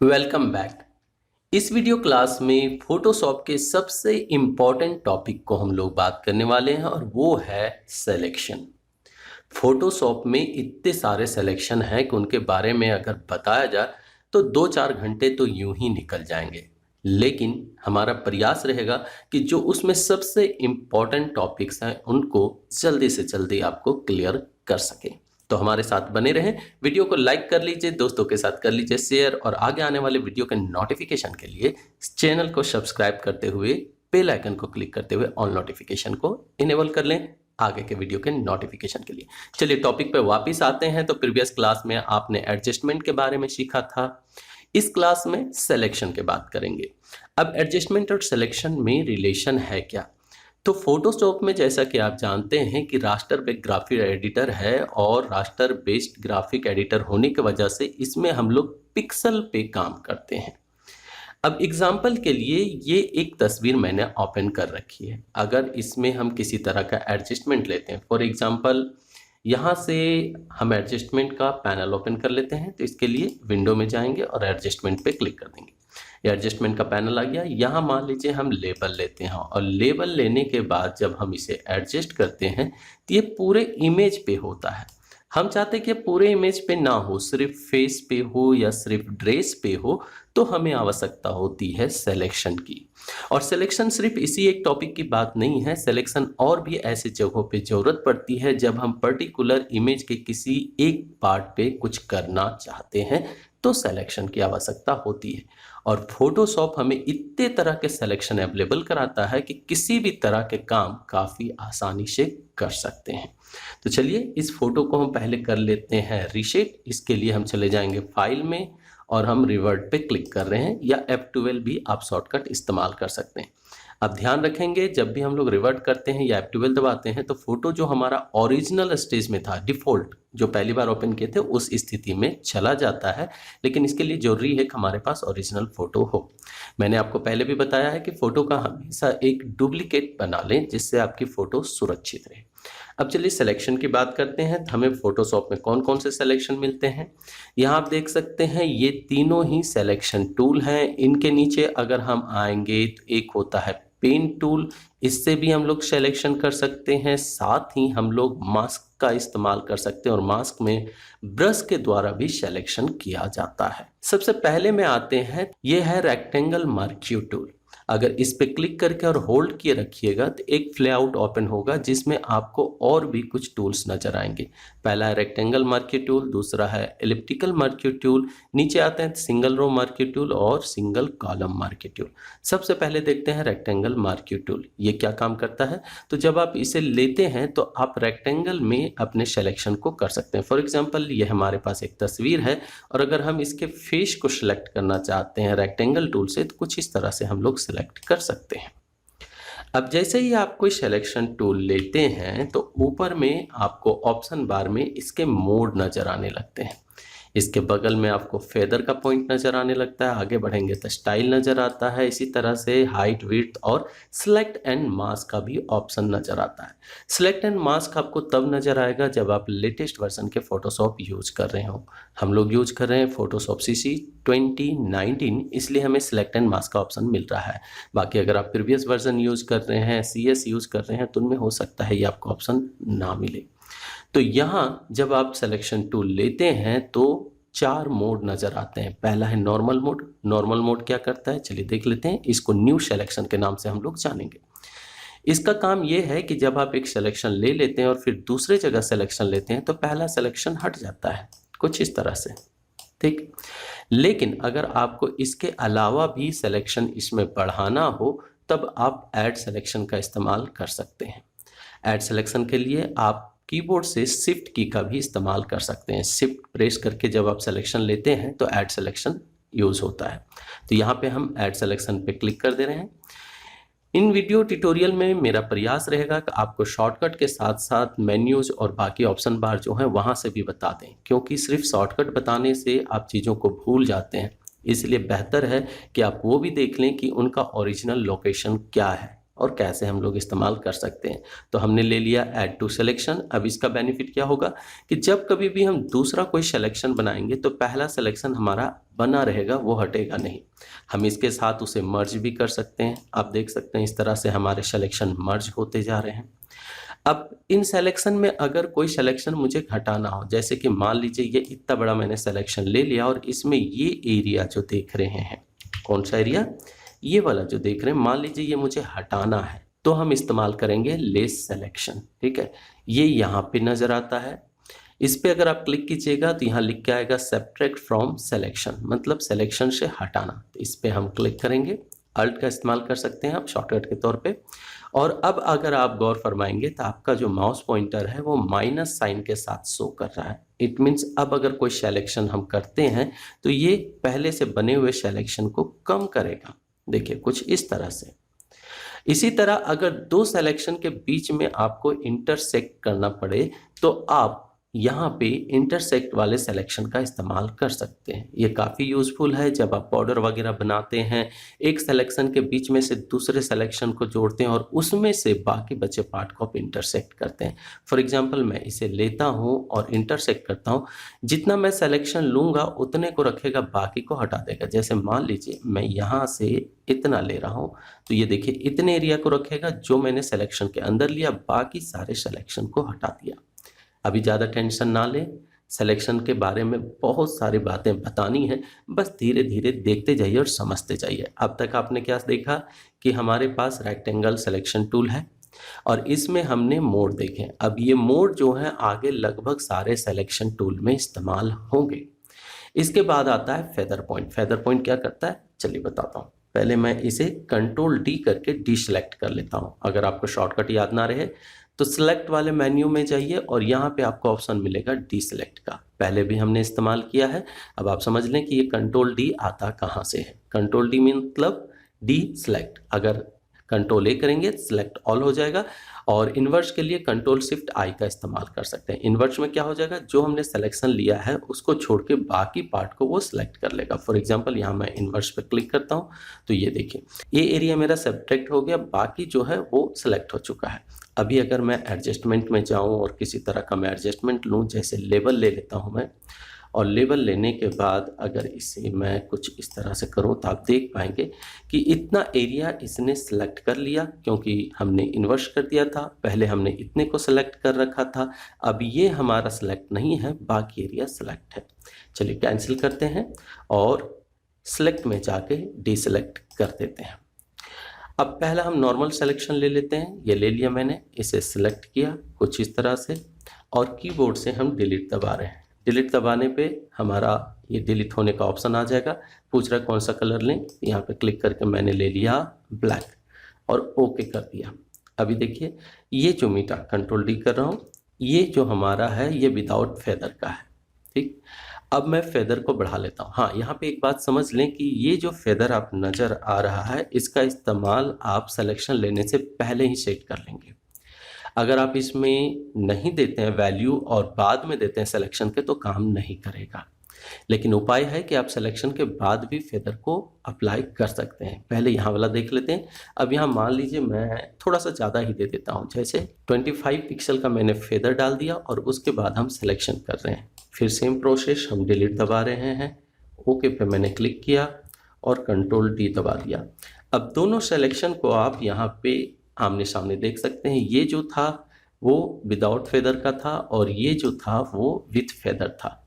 Welcome back. इस video class में Photoshop के सबसे इम्पॉर्टेंट टॉपिक को हम लोग बात करने वाले हैं और वो है सिलेक्शन। फोटोशॉप में इतने सारे सिलेक्शन हैं कि उनके बारे में अगर बताया जाए तो 2-4 घंटे तो यूं ही निकल जाएंगे। लेकिन हमारा प्रयास रहेगा कि जो उसमें सबसे इम्पॉर्टेंट टॉपिक्स हैं उनको जल्दी से जल्दी आपको क्लियर कर सकें। तो हमारे साथ बने रहें। वीडियो को लाइक कर लीजिए, दोस्तों के साथ कर लीजिए शेयर और आगे आने वाले वीडियो के नोटिफिकेशन के लिए चैनल को सब्सक्राइब करते हुए बेल आइकन को क्लिक करते हुए ऑल नोटिफिकेशन को इनेबल कर लें आगे के वीडियो के नोटिफिकेशन के लिए। चलिए टॉपिक पे वापस आते हैं। तो प्रीवियस क्लास में आपने एडजस्टमेंट के बारे में सीखा था। इस क्लास में सिलेक्शन की बात करेंगे। अब एडजस्टमेंट और सिलेक्शन में रिलेशन है क्या? तो फोटोशॉप में जैसा कि आप जानते हैं कि रास्टर बेस्ड ग्राफिक एडिटर है और रास्टर बेस्ड ग्राफिक एडिटर होने की वजह से इसमें हम लोग पिक्सल पे काम करते हैं। अब एग्जाम्पल के लिए ये एक तस्वीर मैंने ओपन कर रखी है। अगर इसमें हम किसी तरह का एडजस्टमेंट लेते हैं, फॉर एग्जाम्पल यहाँ से हम एडजस्टमेंट का पैनल ओपन कर लेते हैं। तो इसके लिए विंडो में जाएंगे और एडजस्टमेंट पे क्लिक कर देंगे। एडजस्टमेंट का पैनल आ गया। यहाँ मान लीजिए हम लेबल लेते हैं और लेबल लेने के बाद जब हम इसे एडजस्ट करते हैं तो ये पूरे इमेज पे होता है। हम चाहते हैं कि पूरे इमेज पे ना हो, सिर्फ फेस पे हो या सिर्फ ड्रेस पे हो, तो हमें आवश्यकता होती है सिलेक्शन की। और सिलेक्शन सिर्फ इसी एक टॉपिक की बात नहीं है, सिलेक्शन और भी ऐसे जगहों पे जरूरत पड़ती है जब हम पर्टिकुलर इमेज के किसी एक पार्ट पे कुछ करना चाहते हैं तो सिलेक्शन की आवश्यकता होती है। और फोटोशॉप हमें इतने तरह के सिलेक्शन अवेलेबल कराता है कि किसी भी तरह के काम काफ़ी आसानी से कर सकते हैं। तो चलिए इस फोटो को हम पहले कर लेते हैं रीशेप। इसके लिए हम चले जाएंगे फाइल में और हम रिवर्ट पे क्लिक कर रहे हैं, या F12 भी आप शॉर्टकट इस्तेमाल कर सकते हैं। अब ध्यान रखेंगे जब भी हम लोग रिवर्ट करते हैं या F12 दबाते हैं तो फोटो जो हमारा ओरिजिनल स्टेज में था, डिफॉल्ट जो पहली बार ओपन किए थे, उस स्थिति में चला जाता है। लेकिन इसके लिए जरूरी है कि हमारे पास ओरिजिनल फोटो हो। मैंने आपको पहले भी बताया है कि फोटो का हमेशा एक डुप्लीकेट बना लें जिससे आपकी फोटो सुरक्षित रहे। अब चलिए सिलेक्शन की बात करते हैं। हमें फोटोशॉप में कौन कौन से सिलेक्शन मिलते हैं, यहाँ आप देख सकते हैं। ये तीनों ही सिलेक्शन टूल हैं। इनके नीचे अगर हम आएंगे तो एक होता है पेन टूल, इससे भी हम लोग सिलेक्शन कर सकते हैं। साथ ही हम लोग मास्क का इस्तेमाल कर सकते हैं और मास्क में ब्रश के द्वारा भी सिलेक्शन किया जाता है। सबसे पहले में आते हैं, ये है रेक्टेंगल मर्क्यू टूल। अगर इस पे क्लिक करके और होल्ड किए रखिएगा तो एक फ्लाईआउट ओपन होगा जिसमें आपको और भी कुछ टूल्स नजर आएंगे। पहला है रेक्टेंगल मार्क्यू टूल, दूसरा है एलिप्टिकल मार्क्यू टूल, नीचे आते हैं सिंगल रो मार्क्यू टूल और सिंगल कॉलम मार्क्यू टूल। सबसे पहले देखते हैं रेक्टेंगल मार्क्यू टूल, ये क्या काम करता है। तो जब आप इसे लेते हैं तो आप रेक्टेंगल में अपने सिलेक्शन को कर सकते हैं। फॉर एग्जाम्पल ये हमारे पास एक तस्वीर है और अगर हम इसके फेस को सिलेक्ट करना चाहते हैं रेक्टेंगल टूल से तो कुछ इस तरह से हम लोग सिलेक्ट कर सकते हैं। अब जैसे ही आप कोई सिलेक्शन टूल लेते हैं तो ऊपर में आपको ऑप्शन बार में इसके मोड नजर आने लगते हैं। इसके बगल में आपको फेदर का पॉइंट नजर आने लगता है, आगे बढ़ेंगे तो स्टाइल नजर आता है, इसी तरह से हाइट, विड्थ और सिलेक्ट एंड मास्क का भी ऑप्शन नजर आता है। सिलेक्ट एंड मास्क आपको तब नजर आएगा जब आप लेटेस्ट वर्जन के फोटोशॉप यूज कर रहे हो। हम लोग यूज कर रहे हैं फोटोशॉप CC 2019, इसलिए हमें सिलेक्ट एंड मास्क का ऑप्शन मिल रहा है। बाकी अगर आप प्रीवियस वर्जन यूज कर रहे हैं, CS यूज कर रहे हैं, तो उनमें हो सकता है ये आपको ऑप्शन ना मिले। तो यहाँ जब आप सिलेक्शन टूल लेते हैं तो 4 मोड नजर आते हैं। पहला है नॉर्मल मोड। नॉर्मल मोड क्या करता है चलिए देख लेते हैं। इसको न्यू सिलेक्शन के नाम से हम लोग जानेंगे। इसका काम यह है कि जब आप एक सिलेक्शन ले लेते हैं और फिर दूसरे जगह सिलेक्शन लेते हैं तो पहला सिलेक्शन हट जाता है कुछ इस तरह से, ठीक। लेकिन अगर आपको इसके अलावा भी सिलेक्शन इसमें बढ़ाना हो तब आप ऐड सिलेक्शन का इस्तेमाल कर सकते हैं। ऐड सिलेक्शन के लिए आप कीबोर्ड से शिफ्ट की का भी इस्तेमाल कर सकते हैं। शिफ्ट प्रेस करके जब आप सिलेक्शन लेते हैं तो ऐड सिलेक्शन यूज होता है। तो यहाँ पे हम ऐड सिलेक्शन पे क्लिक कर दे रहे हैं। इन वीडियो ट्यूटोरियल में मेरा प्रयास रहेगा कि आपको शॉर्टकट के साथ साथ मेन्यूज और बाकी ऑप्शन बार जो है वहाँ से भी बता दें, क्योंकि सिर्फ शॉर्टकट बताने से आप चीज़ों को भूल जाते हैं। इसलिए बेहतर है कि आप वो भी देख लें कि उनका ओरिजिनल लोकेशन क्या है। और कैसे हम लोग इस्तेमाल कर सकते हैं। तो हमने ले लिया ऐड टू सिलेक्शन। अब इसका बेनिफिट क्या होगा कि जब कभी भी हम दूसरा कोई सिलेक्शन बनाएंगे तो पहला सिलेक्शन हमारा बना रहेगा, वो हटेगा नहीं। हम इसके साथ उसे मर्ज भी कर सकते हैं। आप देख सकते हैं इस तरह से हमारे सिलेक्शन मर्ज होते जा रहे हैं। अब इन सिलेक्शन में अगर कोई सिलेक्शन मुझे हटाना हो, जैसे कि मान लीजिए ये इतना बड़ा मैंने सिलेक्शन ले लिया और इसमें ये एरिया जो देख रहे हैं, कौन सा एरिया, ये वाला जो देख रहे हैं, मान लीजिए ये मुझे हटाना है, तो हम इस्तेमाल करेंगे लेस सिलेक्शन। ठीक है, ये यहाँ पे नजर आता है। इस पे अगर आप क्लिक कीजिएगा तो यहाँ लिख के आएगा सब्ट्रैक्ट फ्रॉम सिलेक्शन, मतलब सिलेक्शन से हटाना। तो इस पे हम क्लिक करेंगे, अल्ट का इस्तेमाल कर सकते हैं आप शॉर्टकट के तौर पे। और अब अगर आप गौर फरमाएंगे तो आपका जो माउस पॉइंटर है वो माइनस साइन के साथ शो कर रहा है। इट मीन्स अब अगर कोई सिलेक्शन हम करते हैं तो ये पहले से बने हुए सिलेक्शन को कम करेगा। देखिए कुछ इस तरह से। इसी तरह अगर दो सिलेक्शन के बीच में आपको इंटरसेक्ट करना पड़े तो आप यहाँ पे इंटरसेक्ट वाले सिलेक्शन का इस्तेमाल कर सकते हैं। ये काफ़ी यूज़फुल है जब आप बॉर्डर वगैरह बनाते हैं, एक सिलेक्शन के बीच में से दूसरे सिलेक्शन को जोड़ते हैं और उसमें से बाकी बचे पार्ट को आप इंटरसेक्ट करते हैं। फॉर एग्जांपल मैं इसे लेता हूँ और इंटरसेक्ट करता हूँ, जितना मैं सिलेक्शन लूँगा उतने को रखेगा, बाकी को हटा देगा। जैसे मान लीजिए मैं यहाँ से इतना ले रहा हूँ तो ये देखिए इतने एरिया को रखेगा जो मैंने सिलेक्शन के अंदर लिया, बाकी सारे सिलेक्शन को हटा दिया। अभी ज़्यादा टेंशन ना लें, सिलेक्शन के बारे में बहुत सारी बातें बतानी है, बस धीरे धीरे देखते जाइए और समझते जाइए। अब तक आपने क्या देखा कि हमारे पास रेक्टेंगल सिलेक्शन टूल है और इसमें हमने मोड देखे। अब ये मोड जो है आगे लगभग सारे सिलेक्शन टूल में इस्तेमाल होंगे। इसके बाद आता है फेदर पॉइंट। फेदर पॉइंट क्या करता है चलिए बताता हूँ। पहले मैं इसे कंट्रोल डी करके डीसेलेक्ट कर लेता हूँ। अगर आपको शॉर्टकट याद ना रहे तो सिलेक्ट वाले मेन्यू में जाइए और यहाँ पे आपको ऑप्शन मिलेगा डीसेलेक्ट का। पहले भी हमने इस्तेमाल किया है। अब आप समझ लें कि ये कंट्रोल डी आता कहाँ से है। कंट्रोल डी मतलब डी सेलेक्ट। अगर कंट्रोल ए करेंगे सिलेक्ट ऑल हो जाएगा और इन्वर्स के लिए कंट्रोल शिफ्ट आई का इस्तेमाल कर सकते हैं। इन्वर्स में क्या हो जाएगा, जो हमने सिलेक्शन लिया है उसको छोड़ के बाकी पार्ट को वो सिलेक्ट कर लेगा। फॉर एग्जांपल यहाँ मैं इन्वर्स पे क्लिक करता हूँ तो ये देखिए ये एरिया मेरा सब्ट्रैक्ट हो गया, बाकी जो है वो सिलेक्ट हो चुका है। अभी अगर मैं एडजस्टमेंट में जाऊँ और किसी तरह का मैं एडजस्टमेंट लूँ, जैसे लेवल ले लेता हूँ मैं, और लेवल लेने के बाद अगर इसे मैं कुछ इस तरह से करूं तो आप देख पाएंगे कि इतना एरिया इसने सेलेक्ट कर लिया, क्योंकि हमने इन्वर्स कर दिया था। पहले हमने इतने को सेलेक्ट कर रखा था, अब ये हमारा सेलेक्ट नहीं है, बाकी एरिया सेलेक्ट है। चलिए कैंसिल करते हैं और सेलेक्ट में जाके डीसेलेक्ट कर देते हैं। अब पहला हम नॉर्मल सिलेक्शन ले लेते हैं। ये ले लिया मैंने, इसे सिलेक्ट किया कुछ इस तरह से और कीबोर्ड से हम डिलीट दबा रहे हैं। डिलीट दबाने पे हमारा ये डिलीट होने का ऑप्शन आ जाएगा। पूछ रहा है कौन सा कलर लें, यहाँ पे क्लिक करके मैंने ले लिया ब्लैक और ओके कर दिया। अभी देखिए ये जो मीटा कंट्रोल डी कर रहा हूँ, ये जो हमारा है ये विदाउट फेदर का है। ठीक, अब मैं फेदर को बढ़ा लेता हूँ। हाँ, यहाँ पे एक बात समझ लें कि ये जो फेदर आप नज़र आ रहा है इसका इस्तेमाल आप सिलेक्शन लेने से पहले ही सेट कर लेंगे। अगर आप इसमें नहीं देते हैं वैल्यू और बाद में देते हैं सिलेक्शन के तो काम नहीं करेगा। लेकिन उपाय है कि आप सिलेक्शन के बाद भी फेदर को अप्लाई कर सकते हैं। पहले यहाँ वाला देख लेते हैं। अब यहाँ मान लीजिए मैं थोड़ा सा ज़्यादा ही दे देता हूँ, जैसे 25 पिक्सल का मैंने फेदर डाल दिया और उसके बाद हम सिलेक्शन कर रहे हैं। फिर सेम प्रोसेस, हम डिलीट दबा रहे हैं, ओके पे मैंने क्लिक किया और कंट्रोल डी दबा दिया। अब दोनों सिलेक्शन को आप यहाँ पे आमने सामने देख सकते हैं। ये जो था वो विदाउट फेदर का था और ये जो था वो विथ फेदर था।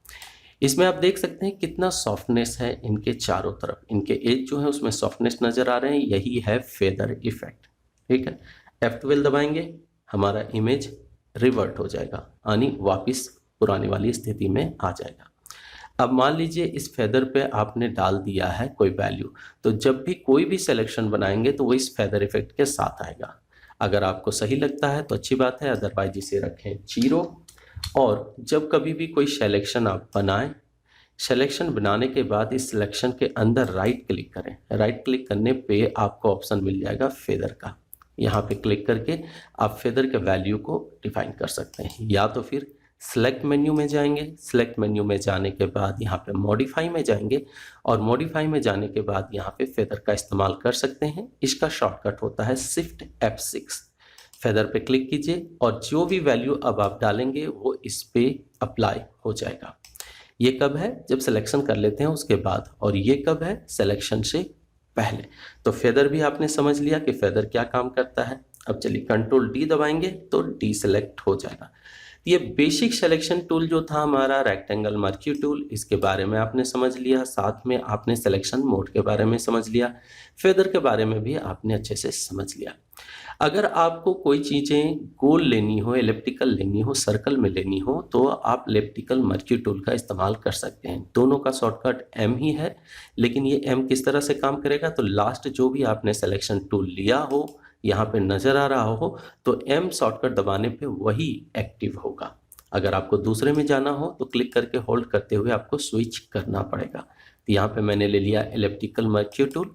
इसमें आप देख सकते हैं कितना सॉफ्टनेस है इनके चारों तरफ, इनके एज जो है उसमें सॉफ्टनेस नज़र आ रहे हैं, यही है फेदर इफेक्ट। ठीक है, F12 दबाएंगे, हमारा इमेज रिवर्ट हो जाएगा, यानी वापस पुरानी वाली स्थिति में आ जाएगा। अब मान लीजिए इस फेदर पे आपने डाल दिया है कोई वैल्यू, तो जब भी कोई भी सिलेक्शन बनाएंगे तो वो इस फेदर इफेक्ट के साथ आएगा। अगर आपको सही लगता है तो अच्छी बात है, अदरवाइज इसे रखें 0। और जब कभी भी कोई सिलेक्शन आप बनाएं, सिलेक्शन बनाने के बाद इस सिलेक्शन के अंदर राइट क्लिक करें। राइट क्लिक करने पे आपको ऑप्शन मिल जाएगा फेदर का। यहाँ पे क्लिक करके आप फेदर के वैल्यू को डिफाइन कर सकते हैं, या तो फिर सेलेक्ट मेन्यू में जाएंगे, सेलेक्ट मेन्यू में जाने के बाद यहाँ पे मॉडिफाई में जाएंगे और मॉडिफाई में जाने के बाद यहाँ पे फेदर का इस्तेमाल कर सकते हैं। इसका शॉर्टकट होता है शिफ्ट F6। फेदर पे क्लिक कीजिए और जो भी वैल्यू अब आप डालेंगे वो इस पे अप्लाई हो जाएगा। ये कब है? जब सिलेक्शन कर लेते हैं उसके बाद, और ये कब है? सिलेक्शन से पहले। तो फेदर भी आपने समझ लिया कि फेदर क्या काम करता है। अब चलिए कंट्रोल डी दबाएंगे तो डी सेलेक्ट हो जाएगा। ये बेसिक सिलेक्शन टूल जो था हमारा रेक्टेंगल मर्क्यू टूल, इसके बारे में आपने समझ लिया, साथ में आपने सिलेक्शन मोड के बारे में समझ लिया, फेदर के बारे में भी आपने अच्छे से समझ लिया। अगर आपको कोई चीज़ें गोल लेनी हो, एलिप्टिकल लेनी हो, सर्कल में लेनी हो, तो आप एलिप्टिकल मर्क्यू टूल का इस्तेमाल कर सकते हैं। दोनों का शॉर्टकट एम ही है, लेकिन ये एम किस तरह से काम करेगा, तो लास्ट जो भी आपने सिलेक्शन टूल लिया हो, यहाँ पे नज़र आ रहा हो, तो एम शॉर्टकट दबाने पे वही एक्टिव होगा। अगर आपको दूसरे में जाना हो तो क्लिक करके होल्ड करते हुए आपको स्विच करना पड़ेगा। तो यहाँ पे मैंने ले लिया एलिप्टिकल मर्क्यू टूल।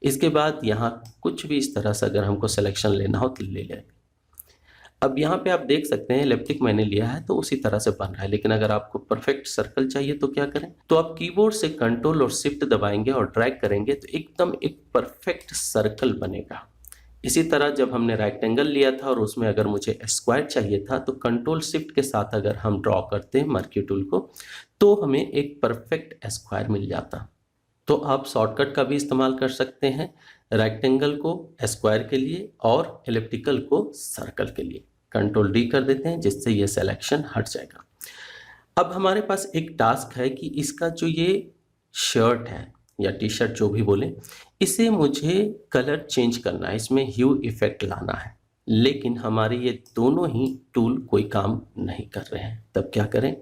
इसके बाद यहाँ कुछ भी इस तरह से अगर हमको सिलेक्शन लेना हो तो ले लें। अब यहाँ पे आप देख सकते हैं एलिप्टिक मैंने लिया है तो उसी तरह से बन रहा है, लेकिन अगर आपको परफेक्ट सर्कल चाहिए तो क्या करें, तो आप कीबोर्ड से कंट्रोल और शिफ्ट दबाएंगे और ड्रैग करेंगे तो एकदम एक परफेक्ट सर्कल बनेगा। इसी तरह जब हमने रेक्टेंगल लिया था और उसमें अगर मुझे स्क्वायर चाहिए था तो कंट्रोल शिफ्ट के साथ अगर हम ड्रॉ करते हैं मर्क्यू टूल को तो हमें एक परफेक्ट स्क्वायर मिल जाता। तो आप शॉर्टकट का भी इस्तेमाल कर सकते हैं, रेक्टेंगल को स्क्वायर के लिए और एलिप्टिकल को सर्कल के लिए। कंट्रोल डी कर देते हैं जिससे ये सिलेक्शन हट जाएगा। अब हमारे पास एक टास्क है कि इसका जो ये शर्ट है या टी शर्ट जो भी बोले, इसे मुझे कलर चेंज करना है, इसमें ह्यू इफेक्ट लाना है, लेकिन हमारे ये दोनों ही टूल कोई काम नहीं कर रहे हैं। तब क्या करें,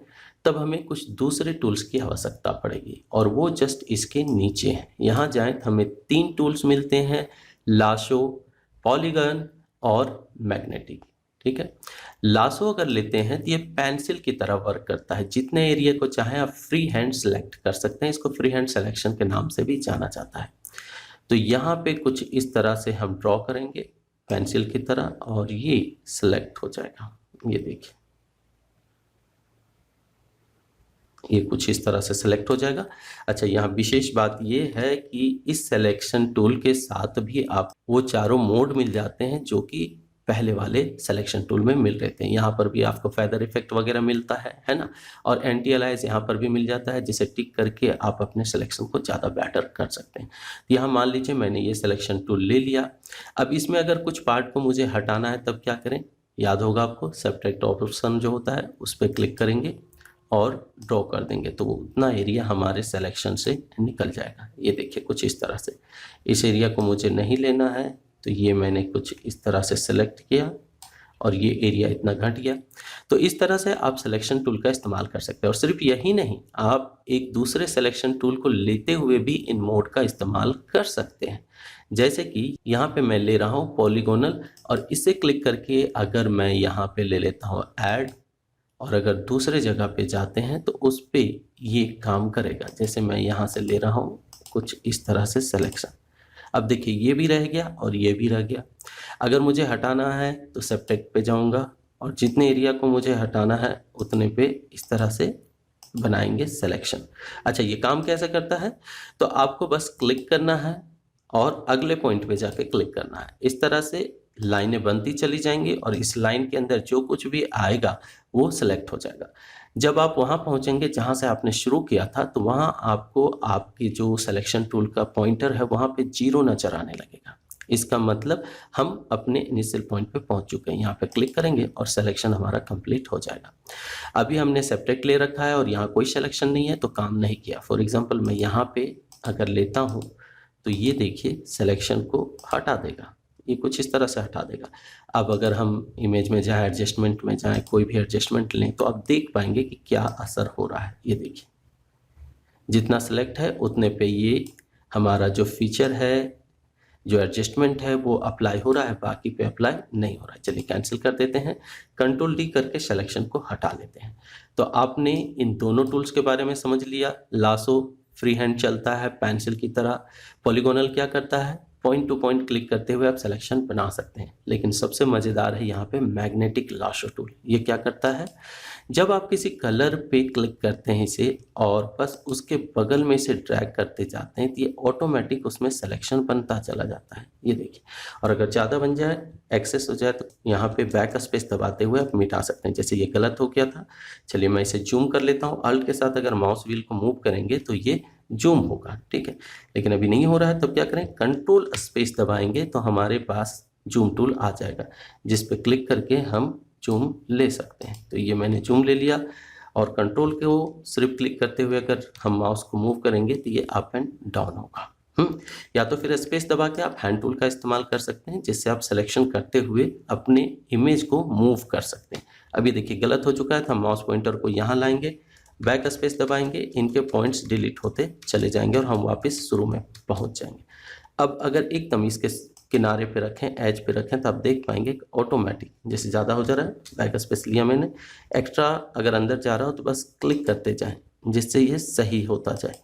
तब हमें कुछ दूसरे टूल्स की आवश्यकता पड़ेगी और वो जस्ट इसके नीचे हैं। यहाँ जाएं तो हमें 3 टूल्स मिलते हैं, लासो, पॉलीगन और मैग्नेटिक। ठीक है, लासो अगर लेते हैं तो ये पेंसिल की तरह वर्क करता है, जितने एरिया को चाहे आप फ्री हैंड सेलेक्ट कर सकते हैं, इसको फ्री हैंड सिलेक्शन के नाम से भी जाना जाता है। तो यहाँ पे कुछ इस तरह से हम ड्रॉ करेंगे पेंसिल की तरह और ये सिलेक्ट हो जाएगा। ये देखिए, ये कुछ इस तरह से सिलेक्ट हो जाएगा। अच्छा, यहाँ विशेष बात ये है कि इस सिलेक्शन टूल के साथ भी आप वो चारों मोड मिल जाते हैं जो कि पहले वाले सिलेक्शन टूल में मिल रहे थे। यहाँ पर भी आपको फेदर इफेक्ट वगैरह मिलता है ना, और एंटी अलाइज यहाँ पर भी मिल जाता है, जिसे टिक करके आप अपने सिलेक्शन को ज़्यादा बेटर कर सकते हैं। यहाँ मान लीजिए मैंने ये सिलेक्शन टूल ले लिया। अब इसमें अगर कुछ पार्ट को मुझे हटाना है तब क्या करें, याद होगा आपको सब्ट्रैक्ट ऑप्शन जो होता है उस पर क्लिक करेंगे और ड्रॉ कर देंगे तो उतना एरिया हमारे सिलेक्शन से निकल जाएगा। ये देखिए कुछ इस तरह से, इस एरिया को मुझे नहीं लेना है तो ये मैंने कुछ इस तरह से सेलेक्ट किया और ये एरिया इतना घट गया। तो इस तरह से आप सिलेक्शन टूल का इस्तेमाल कर सकते हैं। और सिर्फ यही नहीं, आप एक दूसरे सिलेक्शन टूल को लेते हुए भी इन मोड का इस्तेमाल कर सकते हैं। जैसे कि यहाँ पे मैं ले रहा हूँ पॉलीगोनल और इसे क्लिक करके अगर मैं यहाँ पे ले लेता हूँ ऐड, और अगर दूसरे जगह पे जाते हैं तो उस पे ये काम करेगा। जैसे मैं यहाँ से ले रहा हूँ कुछ इस तरह से सिलेक्शन, अब देखिए ये भी रह गया और ये भी रह गया। अगर मुझे हटाना है तो सब्ट्रैक्ट पे जाऊँगा और जितने एरिया को मुझे हटाना है उतने पे इस तरह से बनाएंगे सिलेक्शन। अच्छा, ये काम कैसे करता है, तो आपको बस क्लिक करना है और अगले पॉइंट पे जाके क्लिक करना है। इस तरह से लाइनें बनती चली जाएंगी और इस लाइन के अंदर जो कुछ भी आएगा वो सिलेक्ट हो जाएगा। जब आप वहाँ पहुँचेंगे जहाँ से आपने शुरू किया था तो वहाँ आपको आपकी जो सिलेक्शन टूल का पॉइंटर है वहाँ पे 0 नजर आने लगेगा। इसका मतलब हम अपने इनिशियल पॉइंट पे पहुँच चुके हैं। यहाँ पे क्लिक करेंगे और सिलेक्शन हमारा कंप्लीट हो जाएगा। अभी हमने सब्ट्रैक्ट ले रखा है और यहाँ कोई सिलेक्शन नहीं है तो काम नहीं किया। फॉर एग्जाम्पल मैं यहाँ पे अगर लेता हूँ तो ये देखिए सिलेक्शन को हटा देगा, ये कुछ इस तरह से हटा देगा। अब अगर हम इमेज में जाएं, एडजस्टमेंट में जाएं, कोई भी एडजस्टमेंट लें तो आप देख पाएंगे कि क्या असर हो रहा है। ये देखिए जितना सेलेक्ट है उतने पे ये हमारा जो फीचर है, जो एडजस्टमेंट है वो अप्लाई हो रहा है, बाकी पे अप्लाई नहीं हो रहा है। चलिए कैंसिल कर देते हैं, कंट्रोल डी करके सिलेक्शन को हटा लेते हैं। तो आपने इन दोनों टूल्स के बारे में समझ लिया। लासो फ्री हैंड चलता है पेंसिल की तरह, पॉलीगोनल क्या करता है, पॉइंट टू पॉइंट क्लिक करते हुए आप सिलेक्शन बना सकते हैं। लेकिन सबसे मज़ेदार है यहाँ पे मैग्नेटिक लासो टूल। ये क्या करता है, जब आप किसी कलर पे क्लिक करते हैं इसे और बस उसके बगल में इसे ड्रैग करते जाते हैं तो ये ऑटोमेटिक उसमें सिलेक्शन बनता चला जाता है। ये देखिए, और अगर ज़्यादा बन जाए, एक्सेस हो जाए, तो यहाँ पे बैक स्पेस दबाते हुए आप मिटा सकते हैं। जैसे ये गलत हो गया था, चलिए मैं इसे जूम कर लेता हूँ। अल्ट के साथ अगर माउस व्हील को मूव करेंगे तो ये जूम होगा, ठीक है। लेकिन अभी नहीं हो रहा है, तब क्या करें, कंट्रोल स्पेस दबाएंगे तो हमारे पास जूम टूल आ जाएगा, जिस पे क्लिक करके हम जूम ले सकते हैं। तो ये मैंने जूम ले लिया, और कंट्रोल को सिर्फ क्लिक करते हुए अगर हम माउस को मूव करेंगे तो ये अप एंड डाउन होगा। या तो फिर स्पेस दबा के आप हैंड टूल का इस्तेमाल कर सकते हैं, जिससे आप सिलेक्शन करते हुए अपने इमेज को मूव कर सकते हैं। अभी देखिए गलत हो चुका है, तो हम माउस पॉइंटर को यहाँ लाएंगे, बैक स्पेस दबाएंगे, इनके पॉइंट्स डिलीट होते चले जाएंगे और हम वापस शुरू में पहुँच जाएंगे। अब अगर एकदम इसके किनारे पे रखें, एज पे रखें, तो आप देख पाएंगे ऑटोमेटिक जैसे ज़्यादा हो जा रहा है, बैक स्पेस लिया मैंने, एक्स्ट्रा अगर अंदर जा रहा हो तो बस क्लिक करते जाएं, जिससे ये सही होता जाए।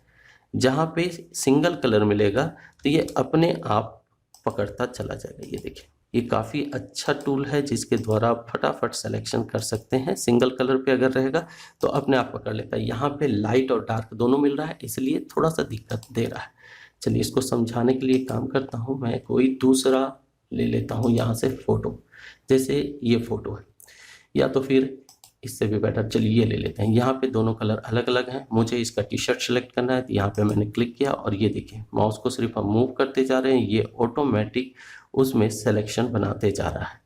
जहाँ पे सिंगल कलर मिलेगा तो ये अपने आप पकड़ता चला जाएगा। ये देखिए, ये काफ़ी अच्छा टूल है जिसके द्वारा आप फटाफट सिलेक्शन कर सकते हैं। सिंगल कलर पे अगर रहेगा तो अपने आप पकड़ लेता है। यहाँ पे लाइट और डार्क दोनों मिल रहा है, इसलिए थोड़ा सा दिक्कत दे रहा है। चलिए इसको समझाने के लिए काम करता हूँ, मैं कोई दूसरा ले लेता हूँ यहाँ से फ़ोटो। जैसे ये फ़ोटो है, या तो फिर इससे भी बेटर, चलिए ये ले लेते हैं। यहाँ पे दोनों कलर अलग अलग हैं, मुझे इसका टी शर्ट सेलेक्ट करना है, तो यहाँ पे मैंने क्लिक किया और ये देखिए माउस को सिर्फ हम मूव करते जा रहे हैं, ये ऑटोमेटिक उसमें सिलेक्शन बनाते जा रहा है।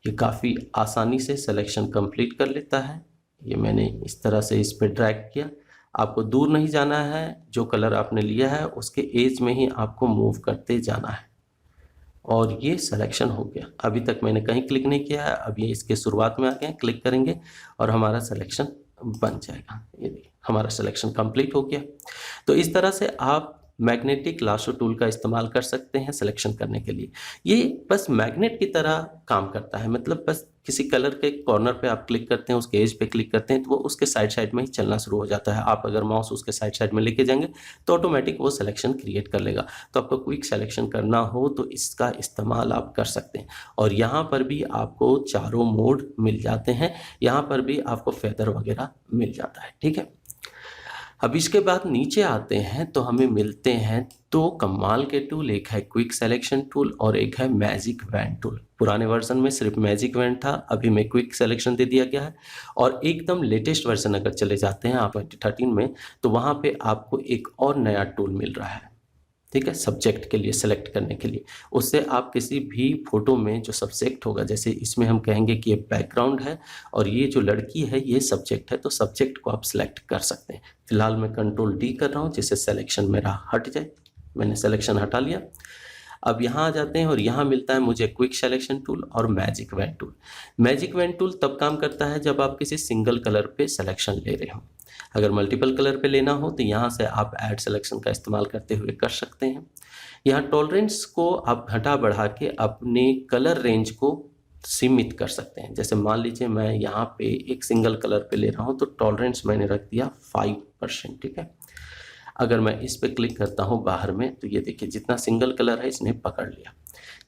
ये काफ़ी आसानी से सिलेक्शन कंप्लीट कर लेता है। ये मैंने इस तरह से इस पर ड्रैग किया। आपको दूर नहीं जाना है, जो कलर आपने लिया है उसके एज में ही आपको मूव करते जाना है, और ये सिलेक्शन हो गया। अभी तक मैंने कहीं क्लिक नहीं किया है, अब ये इसके शुरुआत में आ गए, क्लिक करेंगे और हमारा सिलेक्शन बन जाएगा। ये देखिए हमारा सिलेक्शन कंप्लीट हो गया। तो इस तरह से आप मैग्नेटिक लासो टूल का इस्तेमाल कर सकते हैं सिलेक्शन करने के लिए। ये बस मैग्नेट की तरह काम करता है, मतलब बस किसी कलर के कॉर्नर पे आप क्लिक करते हैं, उसके एज पे क्लिक करते हैं तो वो उसके साइड साइड में ही चलना शुरू हो जाता है। आप अगर माउस उसके साइड साइड में लेके जाएंगे तो ऑटोमेटिक वो सिलेक्शन क्रिएट कर लेगा। तो आपको क्विक सिलेक्शन करना हो तो इसका इस्तेमाल आप कर सकते हैं। और यहाँ पर भी आपको चारों मोड मिल जाते हैं, यहाँ पर भी आपको फेदर वगैरह मिल जाता है, ठीक है। अब इसके बाद नीचे आते हैं तो हमें मिलते हैं दो कमाल के टूल, एक है क्विक सिलेक्शन टूल और एक है मैजिक वैन टूल। पुराने वर्जन में सिर्फ मैजिक वैन था, अभी में क्विक सिलेक्शन दे दिया गया है। और एकदम लेटेस्ट वर्जन अगर चले जाते हैं आप 2013 में, तो वहाँ पे आपको एक और नया टूल मिल रहा है, ठीक है, सब्जेक्ट के लिए सेलेक्ट करने के लिए। उससे आप किसी भी फोटो में जो सब्जेक्ट होगा, जैसे इसमें हम कहेंगे कि ये बैकग्राउंड है और ये जो लड़की है ये सब्जेक्ट है, तो सब्जेक्ट को आप सिलेक्ट कर सकते हैं। फिलहाल मैं कंट्रोल डी कर रहा हूँ जिससे सिलेक्शन मेरा हट जाए। मैंने सिलेक्शन हटा लिया। अब यहाँ आ जाते हैं और यहाँ मिलता है मुझे क्विक सिलेक्शन टूल और magic wand tool. Magic wand tool तब काम करता है जब आप किसी सिंगल कलर पे सिलेक्शन ले रहे हो। अगर मल्टीपल कलर पे लेना हो तो यहाँ से आप ऐड सिलेक्शन का इस्तेमाल करते हुए कर सकते हैं। यहाँ टॉलरेंस को आप घटा बढ़ा के अपने कलर रेंज को सीमित कर सकते हैं। जैसे मान लीजिए मैं यहाँ पे एक सिंगल कलर पे ले रहा हूँ तो टॉलरेंस मैंने रख दिया 5%, ठीक है। अगर मैं इस पर क्लिक करता हूँ बाहर में तो ये देखिए जितना सिंगल कलर है इसने पकड़ लिया।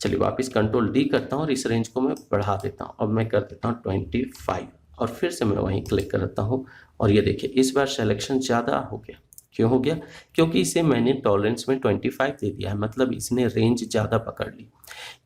चलिए वापस कंट्रोल डी करता हूँ और इस रेंज को मैं बढ़ा देता हूँ। अब मैं कर देता हूँ 25 और फिर से मैं वहीं क्लिक करता हूँ और ये देखिए इस बार सिलेक्शन ज़्यादा हो गया। क्यों हो गया? क्योंकि इसे मैंने टॉलरेंस में 25 दे दिया है, मतलब इसने रेंज ज़्यादा पकड़ ली।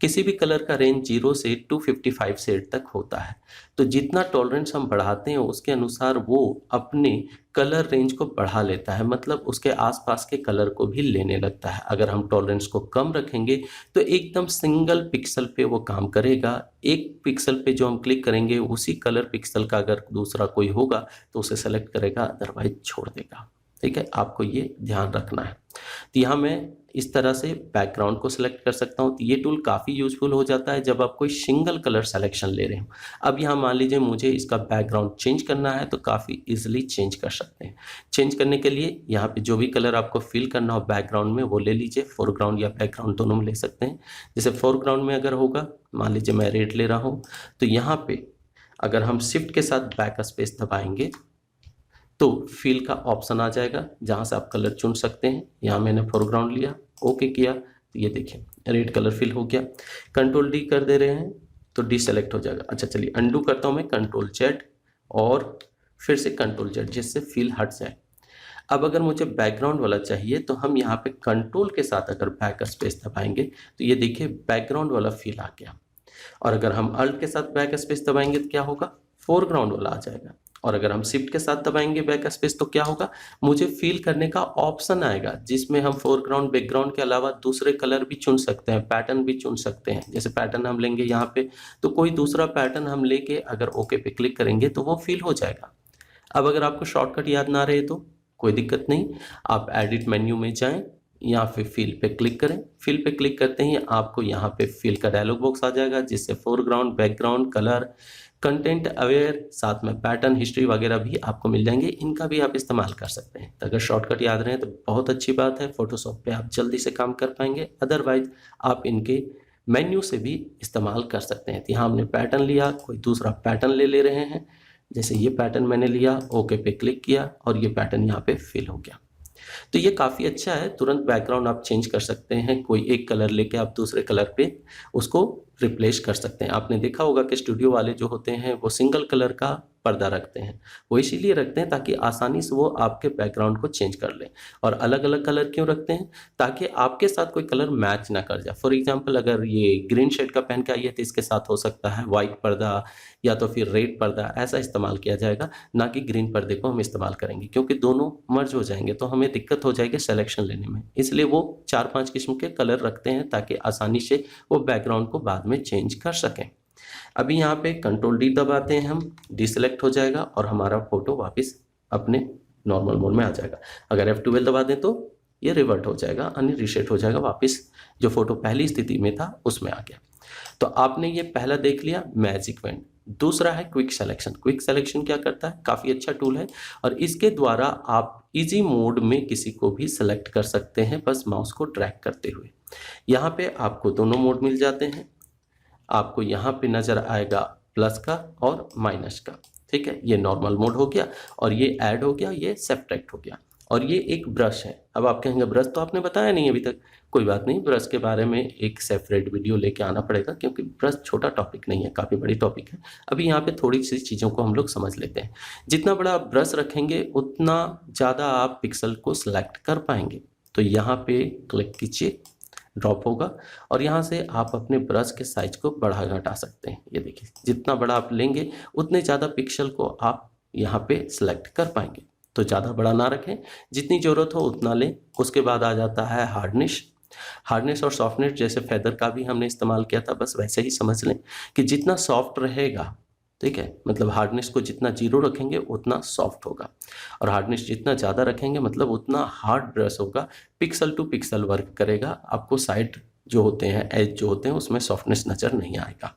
किसी भी कलर का रेंज 0 से 255 शेड तक होता है, तो जितना टॉलरेंस हम बढ़ाते हैं उसके अनुसार वो अपने कलर रेंज को बढ़ा लेता है, मतलब उसके आसपास के कलर को भी लेने लगता है। अगर हम टॉलरेंस को कम रखेंगे तो एकदम सिंगल पिक्सल पे वो काम करेगा। एक पिक्सल पे जो हम क्लिक करेंगे उसी कलर पिक्सल का अगर दूसरा कोई होगा तो उसे सेलेक्ट करेगा, अदरवाइज छोड़ देगा, ठीक है। आपको ये ध्यान रखना है। तो यहाँ मैं इस तरह से बैकग्राउंड को सिलेक्ट कर सकता हूँ। तो ये टूल काफ़ी यूजफुल हो जाता है जब आप कोई सिंगल कलर सिलेक्शन ले रहे हो। अब यहाँ मान लीजिए मुझे इसका बैकग्राउंड चेंज करना है तो काफ़ी इजीली चेंज कर सकते हैं। चेंज करने के लिए यहाँ पे जो भी कलर आपको फिल करना हो बैकग्राउंड में वो ले लीजिए, फोरग्राउंड या बैकग्राउंड दोनों में ले सकते हैं। जैसे फोरग्राउंड में अगर होगा, मान लीजिए मैं रेड ले रहा हूँ, तो यहाँ पे अगर हम शिफ्ट के साथ बैक स्पेस दबाएंगे तो फिल का ऑप्शन आ जाएगा जहाँ से आप कलर चुन सकते हैं। यहाँ मैंने फोरग्राउंड लिया, ओके किया, तो ये देखिए रेड कलर फिल हो गया। कंट्रोल डी कर दे रहे हैं तो डी सेलेक्ट हो जाएगा। अच्छा चलिए अंडू करता हूँ मैं, कंट्रोल जेड और फिर से कंट्रोल जेड, जिससे फिल हट जाए। अब अगर मुझे बैकग्राउंड वाला चाहिए तो हम यहाँ पे कंट्रोल के साथ अगर बैक स्पेस दबाएंगे तो ये देखिए बैकग्राउंड वाला फील आ गया। और अगर हम अल्ट के साथ बैक स्पेस दबाएंगे तो क्या होगा, फोरग्राउंड वाला आ जाएगा। और अगर हम शिफ्ट के साथ दबाएंगे बैक स्पेस तो क्या होगा, मुझे फील करने का ऑप्शन आएगा जिसमें हम फोरग्राउंड बैकग्राउंड के अलावा दूसरे कलर भी चुन सकते हैं, पैटर्न भी चुन सकते हैं। जैसे पैटर्न हम लेंगे यहाँ पे तो कोई दूसरा पैटर्न हम लेके अगर ओके पे क्लिक करेंगे तो वो फील हो जाएगा। अब अगर आपको शॉर्टकट याद ना रहे तो कोई दिक्कत नहीं, आप एडिट मेन्यू में जाएं, यहाँ पे फिल पे क्लिक करें। फिल पे क्लिक करते ही आपको यहाँ पे फिल का डायलॉग बॉक्स आ जाएगा जिससे foreground, background, colour, content aware, साथ में पैटर्न, हिस्ट्री वगैरह भी आपको मिल जाएंगे। इनका भी आप इस्तेमाल कर सकते हैं। तो अगर शॉर्टकट याद रहे तो बहुत अच्छी बात है, फोटोशॉप पे आप जल्दी से काम कर पाएंगे। अदरवाइज आप इनके मेन्यू से भी इस्तेमाल कर सकते हैं। तो यहाँ हमने पैटर्न लिया, कोई दूसरा पैटर्न ले रहे हैं। जैसे ये पैटर्न मैंने लिया, ओके पे क्लिक किया और ये पैटर्न यहाँ पे फिल हो गया। तो ये काफ़ी अच्छा है, तुरंत बैकग्राउंड आप चेंज कर सकते हैं। कोई एक कलर लेके आप दूसरे कलर पे उसको रिप्लेस कर सकते हैं। आपने देखा होगा कि स्टूडियो वाले जो होते हैं वो सिंगल कलर का पर्दा रखते हैं। वो इसीलिए रखते हैं ताकि आसानी से वो आपके बैकग्राउंड को चेंज कर लें। और अलग अलग कलर क्यों रखते हैं, ताकि आपके साथ कोई कलर मैच ना कर जाए। फॉर एग्जांपल अगर ये ग्रीन शेड का पहन के आई है तो इसके साथ हो सकता है वाइट पर्दा या तो फिर रेड पर्दा, ऐसा इस्तेमाल किया जाएगा, ना कि ग्रीन पर्दे को हम इस्तेमाल करेंगे, क्योंकि दोनों मर्ज हो जाएंगे तो हमें दिक्कत हो जाएगी सिलेक्शन लेने में। इसलिए वो 4-5 किस्म के कलर रखते हैं ताकि आसानी से वो बैकग्राउंड को बाद में चेंज कर सकें। अभी यहाँ पे कंट्रोल डी दबाते हैं हम, डिसेलेक्ट हो जाएगा और हमारा फोटो वापस अपने नॉर्मल मोड में आ जाएगा। अगर F12 दबा दें तो ये रिवर्ट हो जाएगा, यानी रीसेट हो जाएगा, वापस जो फोटो पहली स्थिति में था उसमें आ गया। तो आपने ये पहला देख लिया मैजिक वेंड। दूसरा है क्विक सिलेक्शन। क्विक सिलेक्शन क्या करता है, काफ़ी अच्छा टूल है और इसके द्वारा आप इजी मोड में किसी को भी सिलेक्ट कर सकते हैं, बस माउस को ड्रैग करते हुए। यहाँ पे आपको दोनों मोड मिल जाते हैं। आपको यहाँ पे नज़र आएगा प्लस का और माइनस का, ठीक है। ये नॉर्मल मोड हो गया और ये ऐड हो गया, ये सब्ट्रैक्ट हो गया। और ये एक ब्रश है। अब आप कहेंगे ब्रश तो आपने बताया नहीं अभी तक। कोई बात नहीं, ब्रश के बारे में एक सेपरेट वीडियो लेके आना पड़ेगा, क्योंकि ब्रश छोटा टॉपिक नहीं है, काफ़ी बड़ी टॉपिक है। अभी यहाँ पे थोड़ी सी चीज़ों को हम लोग समझ लेते हैं। जितना बड़ा आप ब्रश रखेंगे उतना ज़्यादा आप पिक्सल को सिलेक्ट कर पाएंगे। तो यहाँ पे क्लिक कीजिए, ड्रॉप होगा और यहाँ से आप अपने ब्रश के साइज को बढ़ा घटा सकते हैं। ये देखिए जितना बड़ा आप लेंगे उतने ज़्यादा पिक्सल को आप यहाँ पे सिलेक्ट कर पाएंगे। तो ज़्यादा बड़ा ना रखें, जितनी ज़रूरत हो उतना लें। उसके बाद आ जाता है हार्डनेस। हार्डनेस और सॉफ्टनेस जैसे फेदर का भी हमने इस्तेमाल किया था, बस वैसे ही समझ लें कि जितना सॉफ्ट रहेगा, ठीक है, मतलब हार्डनेस को जितना जीरो रखेंगे उतना सॉफ्ट होगा और हार्डनेस जितना ज़्यादा रखेंगे मतलब उतना हार्ड ब्रश होगा, पिक्सल टू पिक्सल वर्क करेगा। आपको साइड जो होते हैं, एज जो होते हैं, उसमें सॉफ्टनेस नज़र नहीं आएगा।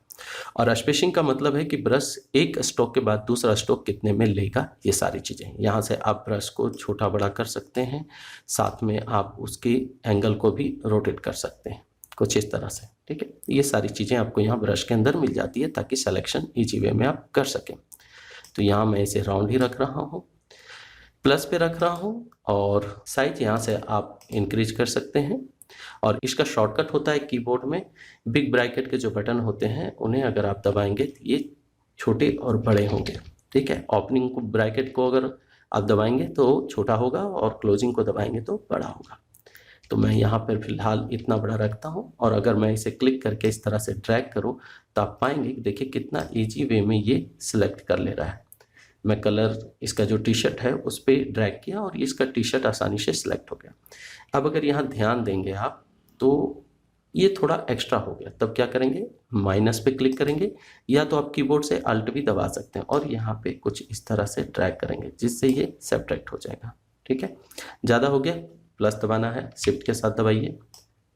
और स्पेसिंग का मतलब है कि ब्रश एक स्ट्रोक के बाद दूसरा स्ट्रोक कितने में लेगा, ये सारी चीज़ें। यहाँ से आप ब्रश को छोटा बड़ा कर सकते हैं, साथ में आप उसके एंगल को भी रोटेट कर सकते हैं कुछ इस तरह से, ठीक है। ये सारी चीज़ें आपको यहाँ ब्रश के अंदर मिल जाती है ताकि सिलेक्शन इजी वे में आप कर सकें। तो यहाँ मैं इसे राउंड ही रख रहा हूँ, प्लस पे रख रहा हूँ और साइज यहाँ से आप इंक्रीज कर सकते हैं। और इसका शॉर्टकट होता है कीबोर्ड में बिग ब्रैकेट के जो बटन होते हैं उन्हें अगर आप दबाएंगे तो ये छोटे और बड़े होंगे, ठीक है। ओपनिंग को ब्रैकेट को अगर आप दबाएंगे तो छोटा होगा और क्लोजिंग को दबाएंगे तो बड़ा होगा। तो मैं यहाँ पर फिलहाल इतना बड़ा रखता हूँ और अगर मैं इसे क्लिक करके इस तरह से ड्रैग करूँ तो आप पाएंगे कि देखिए कितना ईजी वे में ये सिलेक्ट कर ले रहा है। मैं कलर इसका जो टी शर्ट है उस पर ड्रैग किया और इसका टी शर्ट आसानी से सिलेक्ट हो गया। अब अगर यहाँ ध्यान देंगे आप तो ये थोड़ा एक्स्ट्रा हो गया, तब क्या करेंगे, माइनस पे क्लिक करेंगे या तो आप कीबोर्ड से अल्ट भी दबा सकते हैं और यहाँ पे कुछ इस तरह से ड्रैग करेंगे जिससे ये सब्ट्रैक्ट हो जाएगा, ठीक है। ज़्यादा हो गया, प्लस दबाना है, शिफ्ट के साथ दबाइए,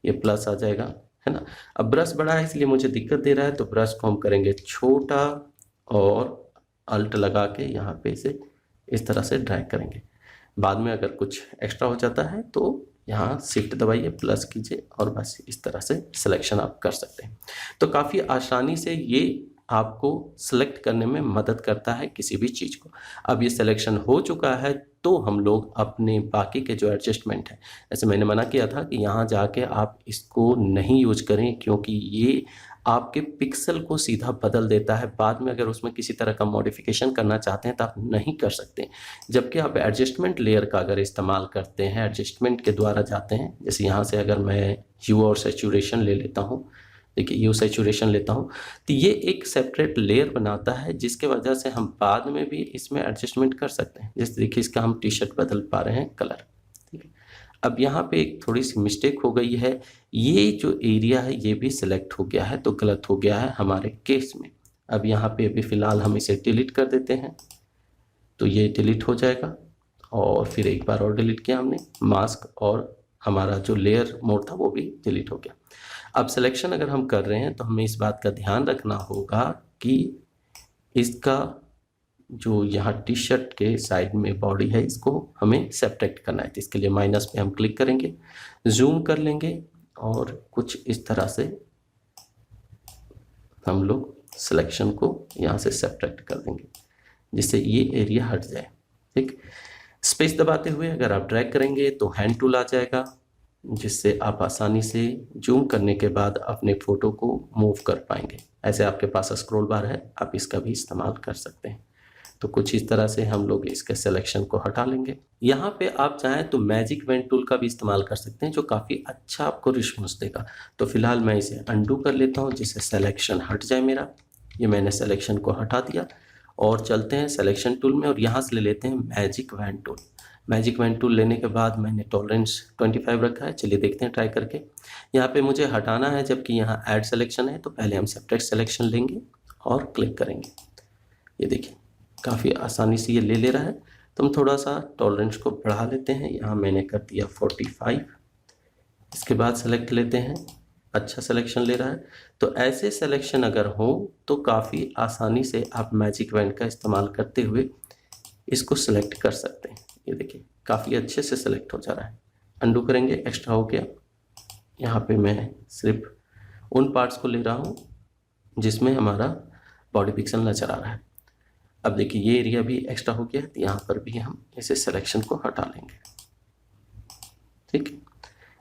ये प्लस आ जाएगा, है ना। अब ब्रश बड़ा है इसलिए मुझे दिक्कत दे रहा है, तो ब्रश को हम करेंगे छोटा और अल्ट लगा के यहाँ पे इसे इस तरह से ड्रैग करेंगे। बाद में अगर कुछ एक्स्ट्रा हो जाता है तो यहाँ शिफ्ट दबाइए, प्लस कीजिए और बस इस तरह से सिलेक्शन आप कर सकते हैं। तो काफ़ी आसानी से ये आपको सिलेक्ट करने में मदद करता है किसी भी चीज़ को। अब ये सिलेक्शन हो चुका है तो हम लोग अपने बाकी के जो एडजस्टमेंट है, जैसे मैंने मना किया था कि यहाँ जाके आप इसको नहीं यूज करें क्योंकि ये आपके पिक्सल को सीधा बदल देता है। बाद में अगर उसमें किसी तरह का मॉडिफिकेशन करना चाहते हैं तो आप नहीं कर सकते। जबकि आप एडजस्टमेंट लेयर का अगर इस्तेमाल करते हैं, एडजस्टमेंट के द्वारा जाते हैं, जैसे यहाँ से अगर मैं ह्यू और सैचुरेशन ले लेता हूँ, देखिए ह्यू सैचुरेशन लेता हूँ, तो ये एक सेपरेट लेयर बनाता है जिसके वजह से हम बाद में भी इसमें एडजस्टमेंट कर सकते हैं। जैसे देखिए इसका हम टी शर्ट बदल पा रहे हैं कलर, ठीक है। अब यहाँ पे एक थोड़ी सी मिस्टेक हो गई है, ये जो एरिया है ये भी सिलेक्ट हो गया है तो गलत हो गया है हमारे केस में। अब यहाँ पे अभी फ़िलहाल हम इसे डिलीट कर देते हैं तो ये डिलीट हो जाएगा, और फिर एक बार और डिलीट किया हमने मास्क, और हमारा जो लेयर मोड था वो भी डिलीट हो गया। अब सिलेक्शन अगर हम कर रहे हैं तो हमें इस बात का ध्यान रखना होगा कि इसका जो यहाँ टी शर्ट के साइड में बॉडी है इसको हमें सेपरेट करना है। तो इसके लिए माइनस पे हम क्लिक करेंगे, जूम कर लेंगे और कुछ इस तरह से हम लोग सिलेक्शन को यहाँ से सेपरेट कर देंगे जिससे ये एरिया हट जाए, ठीक। स्पेस दबाते हुए अगर आप ड्रैग करेंगे तो हैंड टूल आ जाएगा जिससे आप आसानी से जूम करने के बाद अपने फ़ोटो को मूव कर पाएंगे। ऐसे आपके पास स्क्रॉल बार है, आप इसका भी इस्तेमाल कर सकते हैं। तो कुछ इस तरह से हम लोग इसके सिलेक्शन को हटा लेंगे। यहाँ पे आप चाहें तो मैजिक वेन टूल का भी इस्तेमाल कर सकते हैं जो काफ़ी अच्छा आपको रिस्पॉन्स देगा। तो फिलहाल मैं इसे अंडू कर लेता हूँ जिससे सिलेक्शन हट जाए मेरा। ये मैंने सिलेक्शन को हटा दिया और चलते हैं सिलेक्शन टूल में और यहाँ से ले लेते हैं magic when tool. Magic when tool लेने के बाद मैंने टॉलरेंस 25 रखा है। चलिए देखते हैं ट्राई करके। यहाँ पे मुझे हटाना है जबकि यहाँ ऐड सिलेक्शन है, तो पहले हम सेपरेट सिलेक्शन लेंगे और क्लिक करेंगे। ये देखिए काफ़ी आसानी से ये ले रहा है। तो हम थोड़ा सा टॉलरेंस को बढ़ा लेते हैं, यहाँ मैंने कर दिया 45। इसके बाद सेलेक्ट लेते हैं, अच्छा सिलेक्शन ले रहा है। तो ऐसे सिलेक्शन अगर हो तो काफ़ी आसानी से आप मैजिक वेन का इस्तेमाल करते हुए इसको सिलेक्ट कर सकते हैं। ये देखिए काफ़ी अच्छे से सिलेक्ट हो जा रहा है। अंडू करेंगे, एक्स्ट्रा हो गया। यहाँ पे मैं सिर्फ उन पार्ट्स को ले रहा हूँ जिसमें हमारा बॉडी पिक्सल नज़र आ रहा है। अब देखिए ये एरिया भी एक्स्ट्रा हो गया, तो यहाँ पर भी हम इसे सिलेक्शन को हटा लेंगे, ठीक।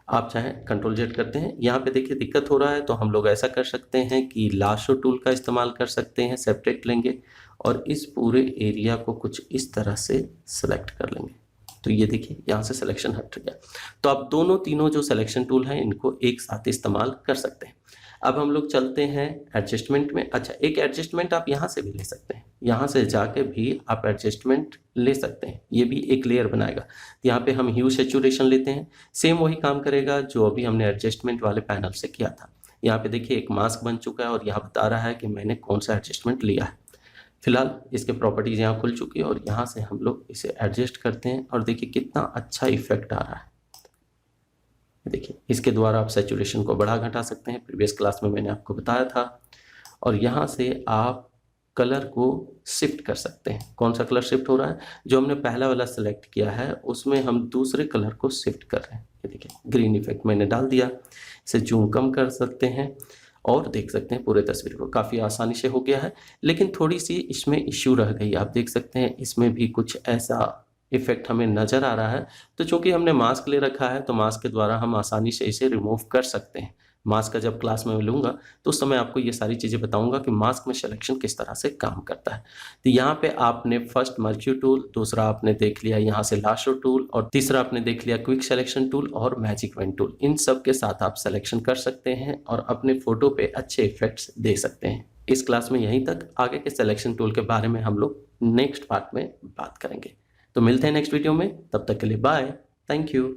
आप चाहें कंट्रोल जेड करते हैं। यहाँ पे देखिए दिक्कत हो रहा है तो हम लोग ऐसा कर सकते हैं कि लाशो टूल का इस्तेमाल कर सकते हैं, सेपरेट लेंगे और इस पूरे एरिया को कुछ इस तरह से सिलेक्ट कर लेंगे। तो ये देखिए यहाँ से सिलेक्शन हट गया। तो आप दोनों तीनों जो सिलेक्शन टूल हैं इनको एक साथ इस्तेमाल कर सकते हैं। अब हम लोग चलते हैं एडजस्टमेंट में। अच्छा, एक एडजस्टमेंट आप यहाँ से भी ले सकते हैं, यहाँ से जाके भी आप एडजस्टमेंट ले सकते हैं। ये भी एक लेयर बनाएगा। यहाँ पे हम ह्यू सैचुरेशन लेते हैं, सेम वही काम करेगा जो अभी हमने एडजस्टमेंट वाले पैनल से किया था। यहाँ पे देखिए एक मास्क बन चुका है और यहाँ बता रहा है कि मैंने कौन सा एडजस्टमेंट लिया है। फिलहाल इसके प्रॉपर्टीज़ यहाँ खुल चुकी है और यहाँ से हम लोग इसे एडजस्ट करते हैं और देखिए कितना अच्छा इफेक्ट आ रहा है। देखिए इसके द्वारा आप सैचुरेशन को बढ़ा घटा सकते हैं, प्रीवियस क्लास में मैंने आपको बताया था। और यहाँ से आप कलर को शिफ्ट कर सकते हैं। कौन सा कलर शिफ्ट हो रहा है? जो हमने पहला वाला सेलेक्ट किया है उसमें हम दूसरे कलर को शिफ्ट कर रहे हैं। ये देखिए ग्रीन इफेक्ट मैंने डाल दिया। इसे जूम कम कर सकते हैं और देख सकते हैं पूरे तस्वीर को, काफ़ी आसानी से हो गया है। लेकिन थोड़ी सी इसमें इश्यू रह गई, आप देख सकते हैं इसमें भी कुछ ऐसा इफेक्ट हमें नज़र आ रहा है। तो चूंकि हमने मास्क ले रखा है तो मास्क के द्वारा हम आसानी से इसे रिमूव कर सकते हैं। मास्क का जब क्लास में लूँगा तो उस समय आपको ये सारी चीज़ें बताऊंगा कि मास्क में सिलेक्शन किस तरह से काम करता है। तो यहाँ पे आपने फर्स्ट मर्क्यू टूल, दूसरा आपने देख लिया यहाँ से लाशो टूल, और तीसरा आपने देख लिया क्विक सिलेक्शन टूल और मैजिक वेन टूल। इन सब के साथ आप सिलेक्शन कर सकते हैं और अपने फ़ोटो पे अच्छे इफेक्ट्स दे सकते हैं। इस क्लास में यहीं तक। आगे के सिलेक्शन टूल के बारे में हम लोग नेक्स्ट पार्ट में बात करेंगे। तो मिलते हैं नेक्स्ट वीडियो में, तब तक के लिए बाय, थैंक यू।